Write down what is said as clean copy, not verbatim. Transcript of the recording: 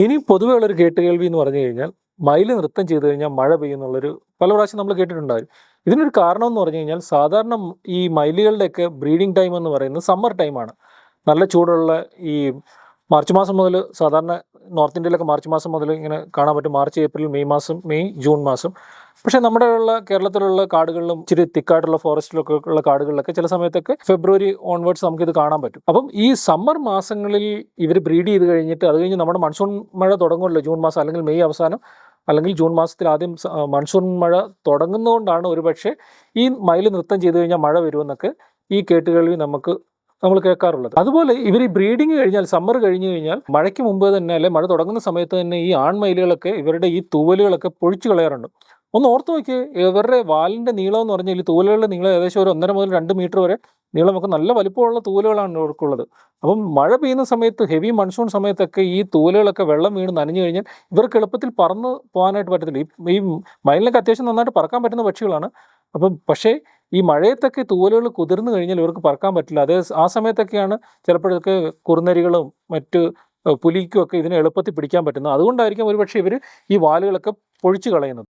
ഇനി പൊതുവേ ഉള്ളൊരു കേട്ടുകേൾവി എന്ന് പറഞ്ഞു കഴിഞ്ഞാൽ മയില് നൃത്തം ചെയ്തു കഴിഞ്ഞാൽ മഴ പെയ്യുന്നുള്ളൊരു പല പ്രാവശ്യം നമ്മൾ കേട്ടിട്ടുണ്ടാവും. ഇതിനൊരു കാരണം എന്ന് പറഞ്ഞു കഴിഞ്ഞാൽ സാധാരണ ഈ മയിലുകളുടെയൊക്കെ ബ്രീഡിംഗ് ടൈം എന്ന് പറയുന്നത് സമ്മർ ടൈമാണ്. നല്ല ചൂടുള്ള ഈ മാർച്ച് മാസം മുതൽ സാധാരണ നോർത്ത് ഇന്ത്യയിലൊക്കെ മാർച്ച് മാസം മുതൽ ഇങ്ങനെ കാണാൻ പറ്റും. മാർച്ച്, ഏപ്രിൽ, മെയ് മാസം, മെയ്, ജൂൺ മാസം. പക്ഷേ നമ്മുടെ കേരളത്തിലുള്ള കാടുകളിലും ഇച്ചിരി തിക്കായിട്ടുള്ള ഫോറസ്റ്റിലൊക്കെ ഉള്ള കാടുകളിലൊക്കെ ചില സമയത്തൊക്കെ ഫെബ്രുവരി ഓൺവേർഡ്സ് നമുക്കിത് കാണാൻ പറ്റും. അപ്പം ഈ സമ്മർ മാസങ്ങളിൽ ഇവർ ബ്രീഡ് ചെയ്ത് കഴിഞ്ഞിട്ട് അത് കഴിഞ്ഞ് നമ്മുടെ മൺസൂൺ മഴ തുടങ്ങുമല്ലോ ജൂൺ മാസം അല്ലെങ്കിൽ മെയ് അവസാനം അല്ലെങ്കിൽ ജൂൺ മാസത്തിൽ ആദ്യം മൺസൂൺ മഴ തുടങ്ങുന്നതുകൊണ്ടാണ് ഒരുപക്ഷെ ഈ മയിൽ നൃത്തം ചെയ്ത് കഴിഞ്ഞാൽ മഴ വരുമെന്നൊക്കെ ഈ കേട്ടുകേൾവി നമ്മൾ കേൾക്കാറുള്ളത്. അതുപോലെ ഇവർ ഈ ബ്രീഡിങ് കഴിഞ്ഞാൽ സമ്മർ കഴിഞ്ഞ് കഴിഞ്ഞാൽ മഴയ്ക്ക് മുമ്പ് തന്നെ അല്ലെ മഴ തുടങ്ങുന്ന സമയത്ത് തന്നെ ഈ ആൺമയിലുകളൊക്കെ ഇവരുടെ ഈ തൂവലുകളൊക്കെ പൊഴിച്ചു കളയാറുണ്ട്. ഒന്ന് ഓർത്ത് നോക്കിയേ, ഇവരുടെ വാലിൻ്റെ നീളം എന്ന് പറഞ്ഞാൽ ഈ തൂവലുകളുടെ നീളം ഏകദേശം ഒരു 1.5 മുതൽ 2 മീറ്റർ വരെ നീളമൊക്കെ നല്ല വലിപ്പമുള്ള തൂവലുകളാണ് ഇവർക്കുള്ളത്. അപ്പം മഴ പെയ്യുന്ന സമയത്ത് ഹെവി മൺസൂൺ സമയത്തൊക്കെ ഈ തൂവലുകളൊക്കെ വെള്ളം വീണ് നനഞ്ഞു കഴിഞ്ഞാൽ ഇവർക്ക് എളുപ്പത്തിൽ പറന്ന് പോകാനായിട്ട് പറ്റത്തില്ല. ഈ മയിലിനൊക്കെ അത്യാവശ്യം നന്നായിട്ട് പറക്കാൻ പറ്റുന്ന പക്ഷികളാണ്. അപ്പം പക്ഷേ ഈ മഴയത്തൊക്കെ തൂവലുകൾ കുതിർന്നു കഴിഞ്ഞാൽ ഇവർക്ക് പറക്കാൻ പറ്റില്ല. ആ സമയത്തൊക്കെയാണ് ചിലപ്പോഴൊക്കെ കുറുനരികളും മറ്റ് പുലിക്കും ഒക്കെ ഇതിനെ എളുപ്പത്തിൽ പിടിക്കാൻ പറ്റുന്നത്. അതുകൊണ്ടായിരിക്കും ഒരുപക്ഷെ ഇവർ ഈ വാലുകളൊക്കെ പൊഴിച്ചു കളയുന്നത്.